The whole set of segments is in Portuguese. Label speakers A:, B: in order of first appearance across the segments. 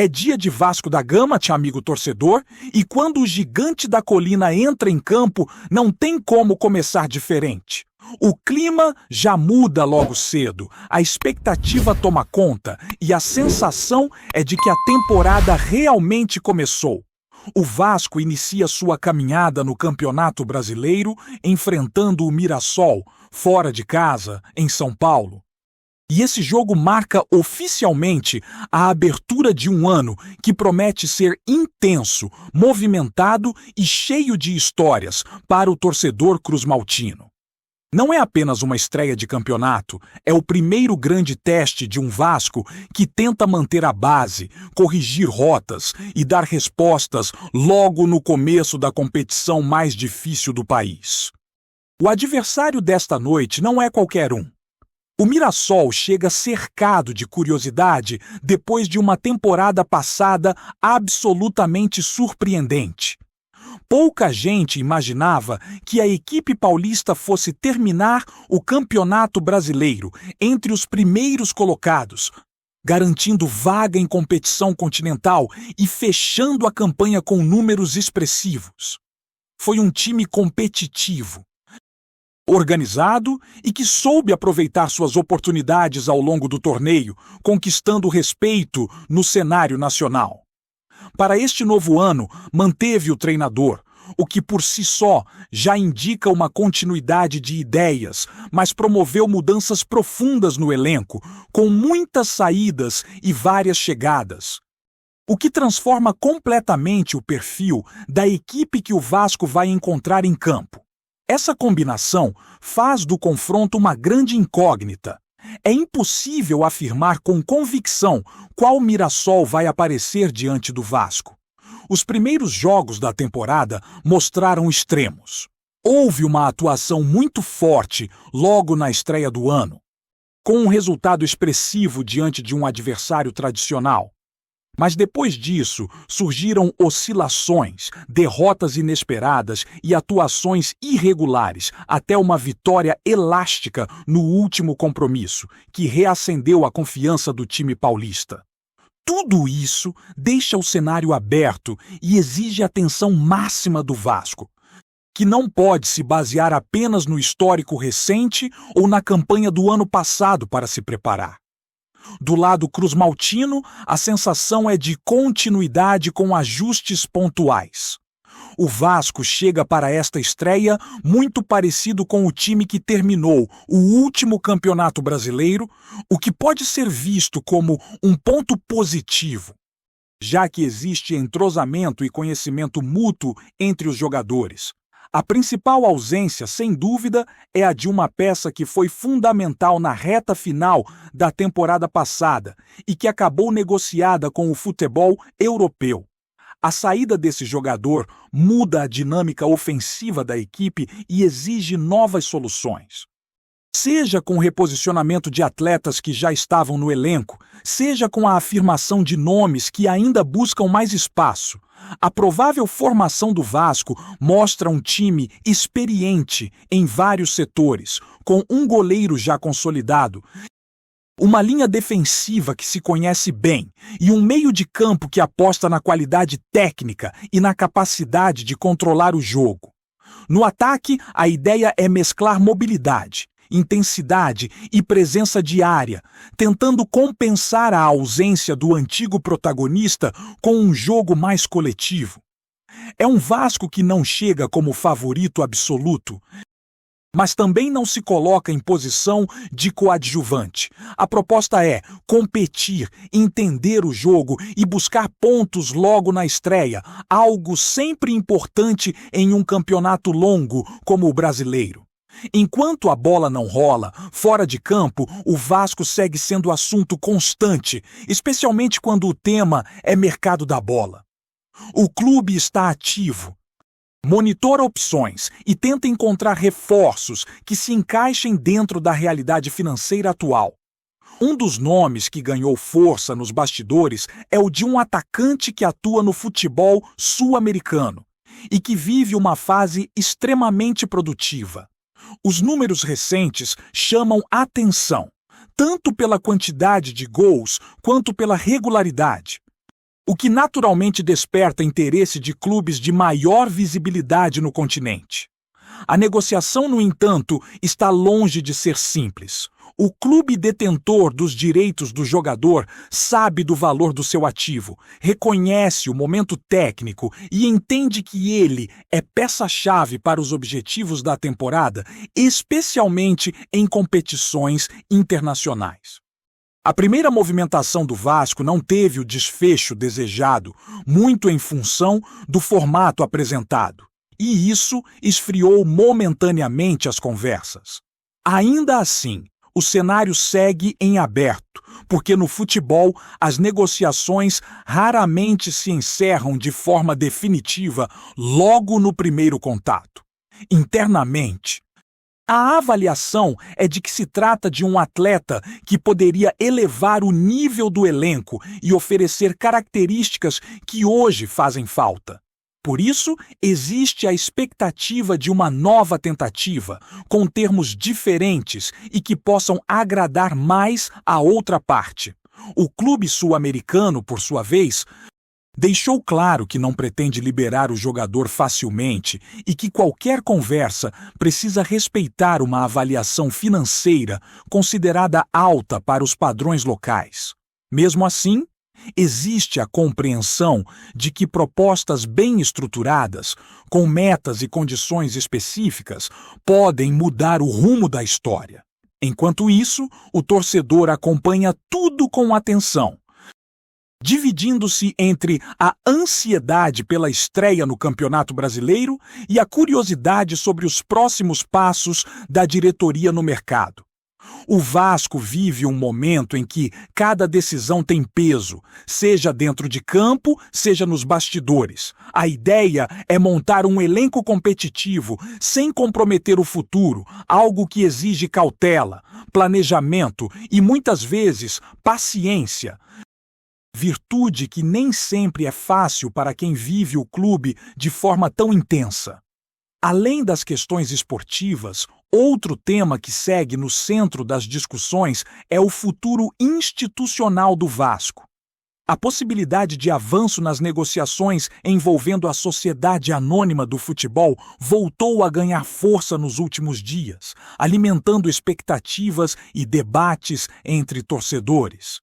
A: É dia de Vasco da Gama, amigo torcedor, e quando o gigante da colina entra em campo, não tem como começar diferente. O clima já muda logo cedo, a expectativa toma conta e a sensação é de que a temporada realmente começou. O Vasco inicia sua caminhada no Campeonato Brasileiro enfrentando o Mirassol, fora de casa, em São Paulo. E esse jogo marca oficialmente a abertura de um ano que promete ser intenso, movimentado e cheio de histórias para o torcedor cruzmaltino. Não é apenas uma estreia de campeonato, é o primeiro grande teste de um Vasco que tenta manter a base, corrigir rotas e dar respostas logo no começo da competição mais difícil do país. O adversário desta noite não é qualquer um. O Mirassol chega cercado de curiosidade depois de uma temporada passada absolutamente surpreendente. Pouca gente imaginava que a equipe paulista fosse terminar o Campeonato Brasileiro entre os primeiros colocados, garantindo vaga em competição continental e fechando a campanha com números expressivos. Foi um time competitivo, organizado e que soube aproveitar suas oportunidades ao longo do torneio, conquistando respeito no cenário nacional. Para este novo ano, manteve o treinador, o que por si só já indica uma continuidade de ideias, mas promoveu mudanças profundas no elenco, com muitas saídas e várias chegadas. O que transforma completamente o perfil da equipe que o Vasco vai encontrar em campo. Essa combinação faz do confronto uma grande incógnita. É impossível afirmar com convicção qual Mirassol vai aparecer diante do Vasco. Os primeiros jogos da temporada mostraram extremos. Houve uma atuação muito forte logo na estreia do ano, com um resultado expressivo diante de um adversário tradicional. Mas depois disso, surgiram oscilações, derrotas inesperadas e atuações irregulares, até uma vitória elástica no último compromisso, que reacendeu a confiança do time paulista. Tudo isso deixa o cenário aberto e exige atenção máxima do Vasco, que não pode se basear apenas no histórico recente ou na campanha do ano passado para se preparar. Do lado cruzmaltino, a sensação é de continuidade com ajustes pontuais. O Vasco chega para esta estreia muito parecido com o time que terminou o último Campeonato Brasileiro, o que pode ser visto como um ponto positivo, já que existe entrosamento e conhecimento mútuo entre os jogadores. A principal ausência, sem dúvida, é a de uma peça que foi fundamental na reta final da temporada passada e que acabou negociada com o futebol europeu. A saída desse jogador muda a dinâmica ofensiva da equipe e exige novas soluções. Seja com o reposicionamento de atletas que já estavam no elenco, seja com a afirmação de nomes que ainda buscam mais espaço, a provável formação do Vasco mostra um time experiente em vários setores, com um goleiro já consolidado, uma linha defensiva que se conhece bem e um meio de campo que aposta na qualidade técnica e na capacidade de controlar o jogo. No ataque, a ideia é mesclar mobilidade, intensidade e presença diária, tentando compensar a ausência do antigo protagonista com um jogo mais coletivo. É um Vasco que não chega como favorito absoluto, mas também não se coloca em posição de coadjuvante. A proposta é competir, entender o jogo e buscar pontos logo na estreia, algo sempre importante em um campeonato longo como o brasileiro. Enquanto a bola não rola, fora de campo, o Vasco segue sendo assunto constante, especialmente quando o tema é mercado da bola. O clube está ativo, monitora opções e tenta encontrar reforços que se encaixem dentro da realidade financeira atual. Um dos nomes que ganhou força nos bastidores é o de um atacante que atua no futebol sul-americano e que vive uma fase extremamente produtiva. Os números recentes chamam atenção, tanto pela quantidade de gols quanto pela regularidade. o que naturalmente desperta interesse de clubes de maior visibilidade no continente. A negociação, no entanto, está longe de ser simples. O clube detentor dos direitos do jogador sabe do valor do seu ativo, reconhece o momento técnico e entende que ele é peça-chave para os objetivos da temporada, especialmente em competições internacionais. A primeira movimentação do Vasco não teve o desfecho desejado, muito em função do formato apresentado. E isso esfriou momentaneamente as conversas. Ainda assim, o cenário segue em aberto, porque no futebol as negociações raramente se encerram de forma definitiva logo no primeiro contato. Internamente, a avaliação é de que se trata de um atleta que poderia elevar o nível do elenco e oferecer características que hoje fazem falta. Por isso, existe a expectativa de uma nova tentativa, com termos diferentes e que possam agradar mais a outra parte. O clube sul-americano, por sua vez, deixou claro que não pretende liberar o jogador facilmente e que qualquer conversa precisa respeitar uma avaliação financeira considerada alta para os padrões locais. Mesmo assim, existe a compreensão de que propostas bem estruturadas, com metas e condições específicas, podem mudar o rumo da história. Enquanto isso, o torcedor acompanha tudo com atenção, dividindo-se entre a ansiedade pela estreia no Campeonato Brasileiro e a curiosidade sobre os próximos passos da diretoria no mercado. O Vasco vive um momento em que cada decisão tem peso, seja dentro de campo, seja nos bastidores. A ideia é montar um elenco competitivo sem comprometer o futuro, algo que exige cautela, planejamento e, muitas vezes, paciência. Virtude que nem sempre é fácil para quem vive o clube de forma tão intensa. Além das questões esportivas, outro tema que segue no centro das discussões é o futuro institucional do Vasco. A possibilidade de avanço nas negociações envolvendo a Sociedade Anônima do Futebol voltou a ganhar força nos últimos dias, alimentando expectativas e debates entre torcedores.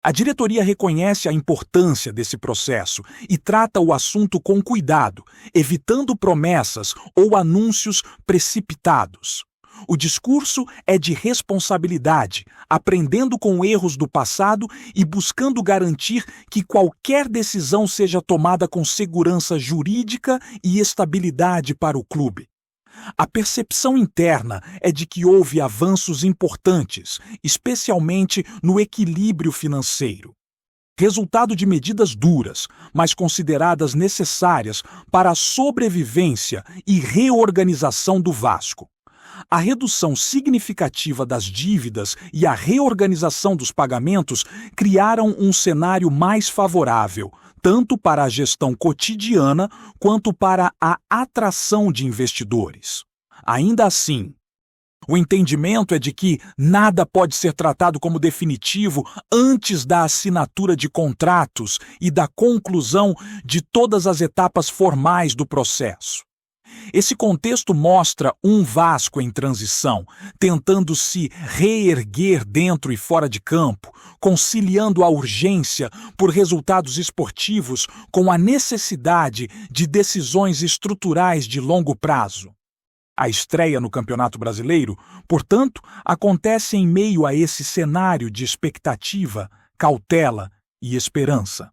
A: A diretoria reconhece a importância desse processo e trata o assunto com cuidado, evitando promessas ou anúncios precipitados. O discurso é de responsabilidade, aprendendo com erros do passado e buscando garantir que qualquer decisão seja tomada com segurança jurídica e estabilidade para o clube. A percepção interna é de que houve avanços importantes, especialmente no equilíbrio financeiro. Resultado de medidas duras, mas consideradas necessárias para a sobrevivência e reorganização do Vasco. A redução significativa das dívidas e a reorganização dos pagamentos criaram um cenário mais favorável, tanto para a gestão cotidiana quanto para a atração de investidores. Ainda assim, o entendimento é de que nada pode ser tratado como definitivo antes da assinatura de contratos e da conclusão de todas as etapas formais do processo. Esse contexto mostra um Vasco em transição, tentando se reerguer dentro e fora de campo, conciliando a urgência por resultados esportivos com a necessidade de decisões estruturais de longo prazo. A estreia no Campeonato Brasileiro, portanto, acontece em meio a esse cenário de expectativa, cautela e esperança.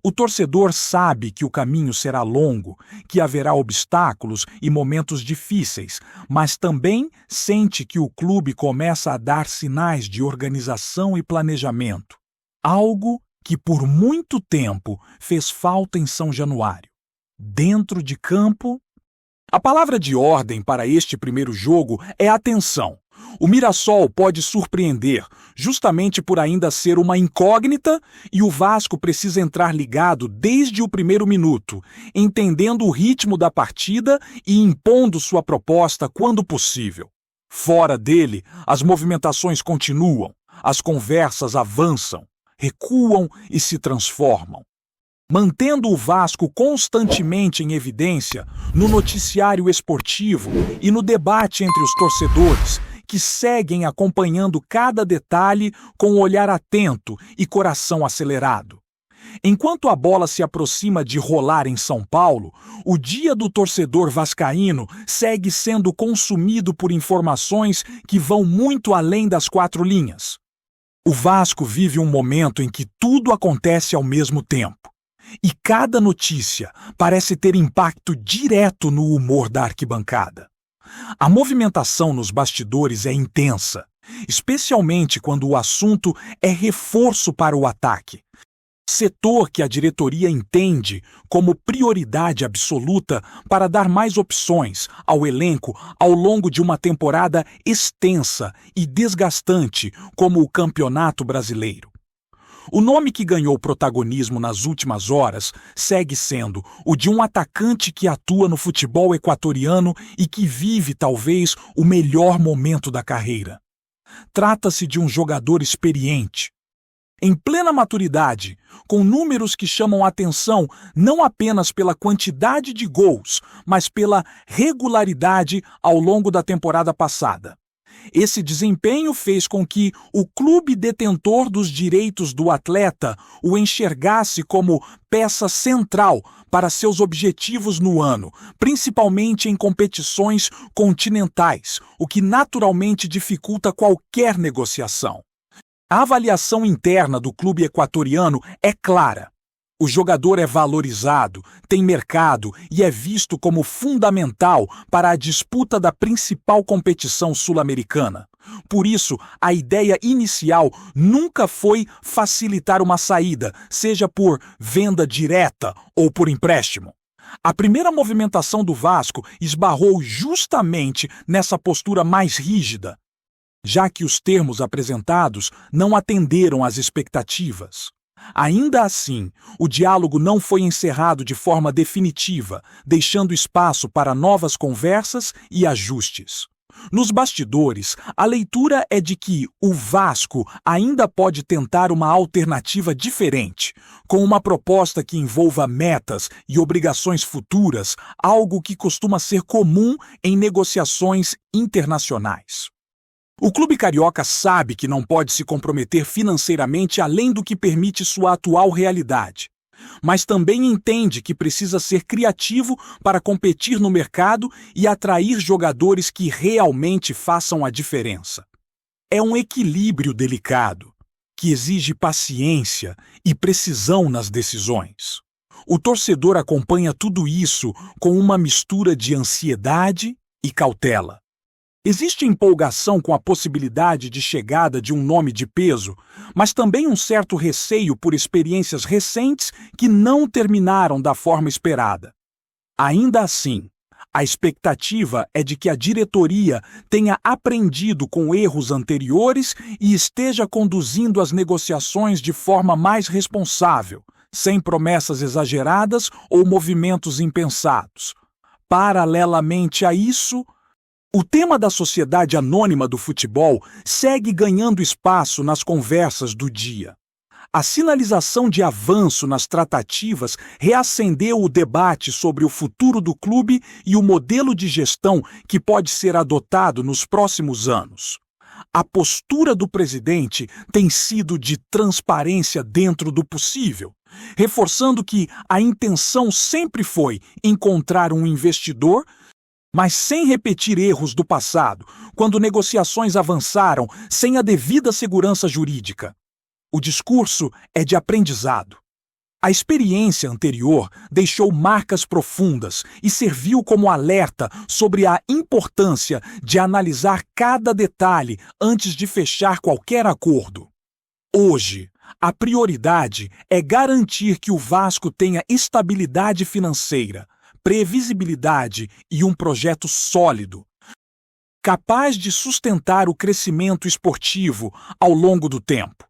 A: O torcedor sabe que o caminho será longo, que haverá obstáculos e momentos difíceis, mas também sente que o clube começa a dar sinais de organização e planejamento, algo que por muito tempo fez falta em São Januário. Dentro de campo, a palavra de ordem para este primeiro jogo é atenção. O Mirassol pode surpreender, justamente por ainda ser uma incógnita, e o Vasco precisa entrar ligado desde o primeiro minuto, entendendo o ritmo da partida e impondo sua proposta quando possível. Fora dele, as movimentações continuam, as conversas avançam, recuam e se transformam. mantendo o Vasco constantemente em evidência no noticiário esportivo e no debate entre os torcedores, que seguem acompanhando cada detalhe com um olhar atento e coração acelerado. Enquanto a bola se aproxima de rolar em São Paulo, o dia do torcedor vascaíno segue sendo consumido por informações que vão muito além das quatro linhas. O Vasco vive um momento em que tudo acontece ao mesmo tempo. E cada notícia parece ter impacto direto no humor da arquibancada. A movimentação nos bastidores é intensa, especialmente quando o assunto é reforço para o ataque. Setor que a diretoria entende como prioridade absoluta para dar mais opções ao elenco ao longo de uma temporada extensa e desgastante como o Campeonato Brasileiro. O nome que ganhou protagonismo nas últimas horas segue sendo o de um atacante que atua no futebol equatoriano e que vive, talvez, o melhor momento da carreira. Trata-se de um jogador experiente, em plena maturidade, com números que chamam a atenção não apenas pela quantidade de gols, mas pela regularidade ao longo da temporada passada. Esse desempenho fez com que o clube detentor dos direitos do atleta o enxergasse como peça central para seus objetivos no ano, principalmente em competições continentais, o que naturalmente dificulta qualquer negociação. A avaliação interna do clube equatoriano é clara. O jogador é valorizado, tem mercado e é visto como fundamental para a disputa da principal competição sul-americana. Por isso, a ideia inicial nunca foi facilitar uma saída, seja por venda direta ou por empréstimo. A primeira movimentação do Vasco esbarrou justamente nessa postura mais rígida, já que os termos apresentados não atenderam às expectativas. Ainda assim, o diálogo não foi encerrado de forma definitiva, deixando espaço para novas conversas e ajustes. Nos bastidores, a leitura é de que o Vasco ainda pode tentar uma alternativa diferente, com uma proposta que envolva metas e obrigações futuras, algo que costuma ser comum em negociações internacionais. O clube carioca sabe que não pode se comprometer financeiramente além do que permite sua atual realidade, mas também entende que precisa ser criativo para competir no mercado e atrair jogadores que realmente façam a diferença. É um equilíbrio delicado, que exige paciência e precisão nas decisões. O torcedor acompanha tudo isso com uma mistura de ansiedade e cautela. Existe empolgação com a possibilidade de chegada de um nome de peso, mas também um certo receio por experiências recentes que não terminaram da forma esperada. Ainda assim, a expectativa é de que a diretoria tenha aprendido com erros anteriores e esteja conduzindo as negociações de forma mais responsável, sem promessas exageradas ou movimentos impensados. Paralelamente a isso, o tema da sociedade anônima do futebol segue ganhando espaço nas conversas do dia. A sinalização de avanço nas tratativas reacendeu o debate sobre o futuro do clube e o modelo de gestão que pode ser adotado nos próximos anos. A postura do presidente tem sido de transparência dentro do possível, reforçando que a intenção sempre foi encontrar um investidor, mas sem repetir erros do passado, quando negociações avançaram sem a devida segurança jurídica. O discurso é de aprendizado. A experiência anterior deixou marcas profundas e serviu como alerta sobre a importância de analisar cada detalhe antes de fechar qualquer acordo. Hoje, a prioridade é garantir que o Vasco tenha estabilidade financeira, previsibilidade e um projeto sólido, capaz de sustentar o crescimento esportivo ao longo do tempo.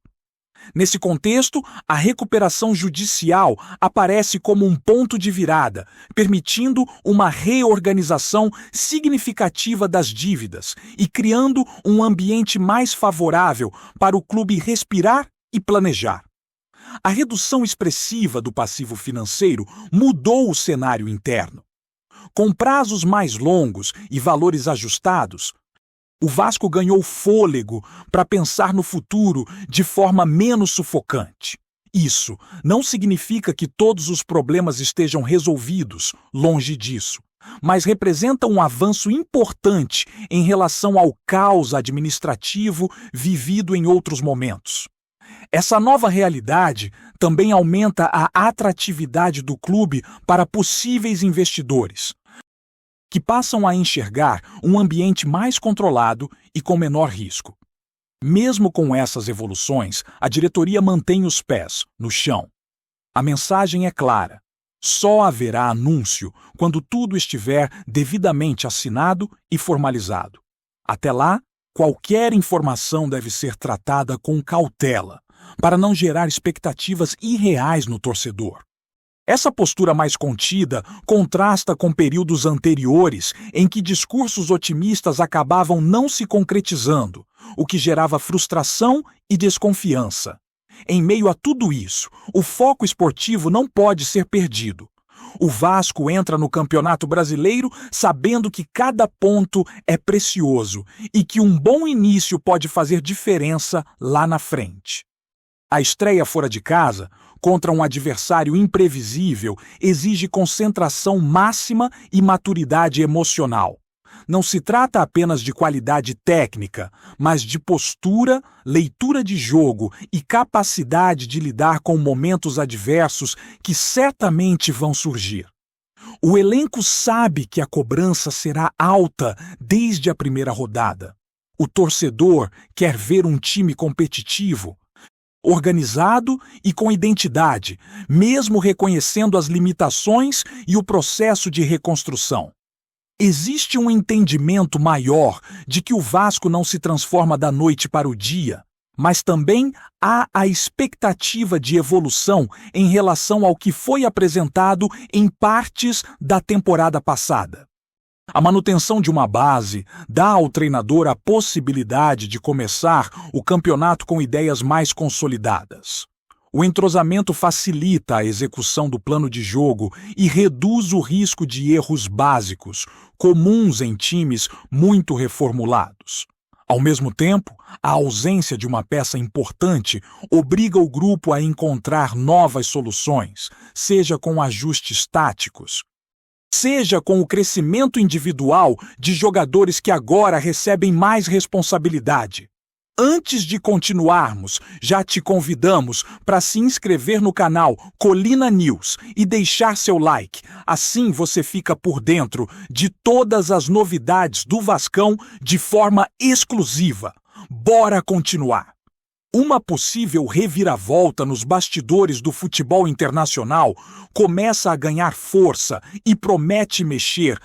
A: Nesse contexto, a recuperação judicial aparece como um ponto de virada, permitindo uma reorganização significativa das dívidas e criando um ambiente mais favorável para o clube respirar e planejar. A redução expressiva do passivo financeiro mudou o cenário interno. Com prazos mais longos e valores ajustados, o Vasco ganhou fôlego para pensar no futuro de forma menos sufocante. Isso não significa que todos os problemas estejam resolvidos, longe disso, mas representa um avanço importante em relação ao caos administrativo vivido em outros momentos. Essa nova realidade também aumenta a atratividade do clube para possíveis investidores, que passam a enxergar um ambiente mais controlado e com menor risco. Mesmo com essas evoluções, a diretoria mantém os pés no chão. A mensagem é clara: só haverá anúncio quando tudo estiver devidamente assinado e formalizado. Até lá, qualquer informação deve ser tratada com cautela, para não gerar expectativas irreais no torcedor. Essa postura mais contida contrasta com períodos anteriores em que discursos otimistas acabavam não se concretizando, o que gerava frustração e desconfiança. Em meio a tudo isso, o foco esportivo não pode ser perdido. O Vasco entra no Campeonato Brasileiro sabendo que cada ponto é precioso e que um bom início pode fazer diferença lá na frente. A estreia fora de casa, contra um adversário imprevisível, exige concentração máxima e maturidade emocional. Não se trata apenas de qualidade técnica, mas de postura, leitura de jogo e capacidade de lidar com momentos adversos que certamente vão surgir. O elenco sabe que a cobrança será alta desde a primeira rodada. O torcedor quer ver um time competitivo, organizado e com identidade, mesmo reconhecendo as limitações e o processo de reconstrução. Existe um entendimento maior de que o Vasco não se transforma da noite para o dia, mas também há a expectativa de evolução em relação ao que foi apresentado em partes da temporada passada. A manutenção de uma base dá ao treinador a possibilidade de começar o campeonato com ideias mais consolidadas. O entrosamento facilita a execução do plano de jogo e reduz o risco de erros básicos, comuns em times muito reformulados. Ao mesmo tempo, a ausência de uma peça importante obriga o grupo a encontrar novas soluções, seja com ajustes táticos, seja com o crescimento individual de jogadores que agora recebem mais responsabilidade. Antes de continuarmos, já te convidamos para se inscrever no canal Colina News e deixar seu like. Assim você fica por dentro de todas as novidades do Vascão de forma exclusiva. Bora continuar! Uma possível reviravolta nos bastidores do futebol internacional começa a ganhar força e promete mexer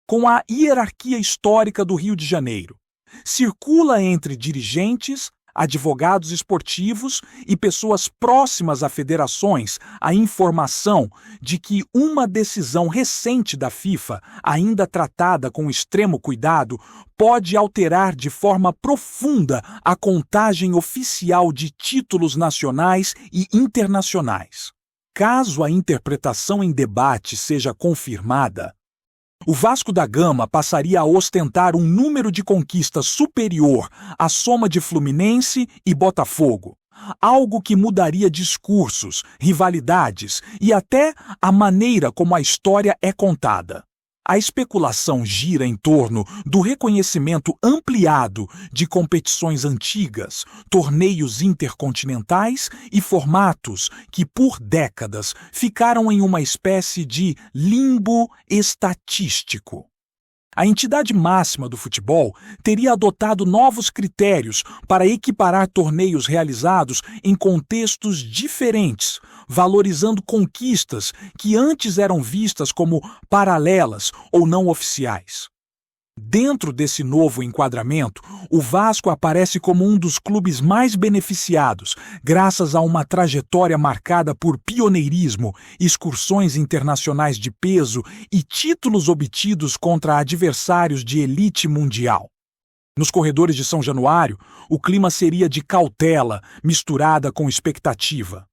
A: com a hierarquia histórica do Rio de Janeiro. Circula entre dirigentes, advogados esportivos e pessoas próximas a federações a informação de que uma decisão recente da FIFA, ainda tratada com extremo cuidado, pode alterar de forma profunda a contagem oficial de títulos nacionais e internacionais. Caso a interpretação em debate seja confirmada, o Vasco da Gama passaria a ostentar um número de conquistas superior à soma de Fluminense e Botafogo, algo que mudaria discursos, rivalidades e até a maneira como a história é contada. A especulação gira em torno do reconhecimento ampliado de competições antigas, torneios intercontinentais e formatos que, por décadas, ficaram em uma espécie de limbo estatístico. A entidade máxima do futebol teria adotado novos critérios para equiparar torneios realizados em contextos diferentes, valorizando conquistas que antes eram vistas como paralelas ou não oficiais. Dentro desse novo enquadramento, o Vasco aparece como um dos clubes mais beneficiados, graças a uma trajetória marcada por pioneirismo, excursões internacionais de peso e títulos obtidos contra adversários de elite mundial. Nos corredores de São Januário, o clima seria de cautela, misturada com expectativa.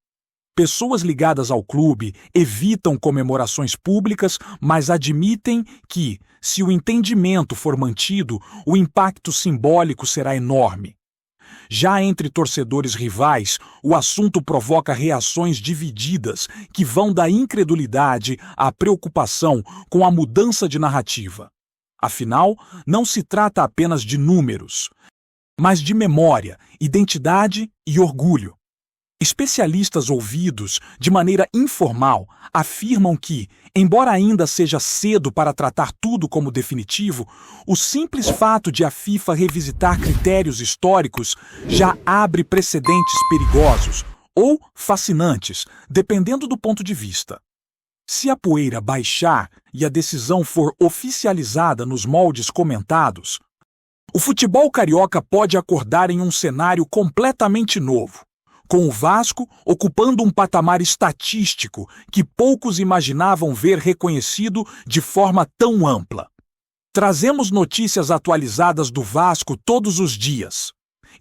A: Pessoas ligadas ao clube evitam comemorações públicas, mas admitem que, se o entendimento for mantido, o impacto simbólico será enorme. Já entre torcedores rivais, o assunto provoca reações divididas que vão da incredulidade à preocupação com a mudança de narrativa. Afinal, não se trata apenas de números, mas de memória, identidade e orgulho. Especialistas ouvidos de maneira informal afirmam que, embora ainda seja cedo para tratar tudo como definitivo, o simples fato de a FIFA revisitar critérios históricos já abre precedentes perigosos ou fascinantes, dependendo do ponto de vista. Se a poeira baixar e a decisão for oficializada nos moldes comentados, o futebol carioca pode acordar em um cenário completamente novo, com o Vasco ocupando um patamar estatístico que poucos imaginavam ver reconhecido de forma tão ampla. Trazemos notícias atualizadas do Vasco todos os dias.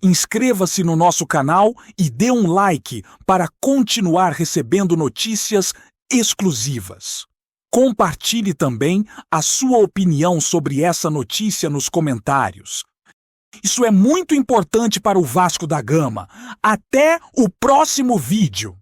A: Inscreva-se no nosso canal e dê um like para continuar recebendo notícias exclusivas. Compartilhe também a sua opinião sobre essa notícia nos comentários. Isso é muito importante para o Vasco da Gama. Até o próximo vídeo!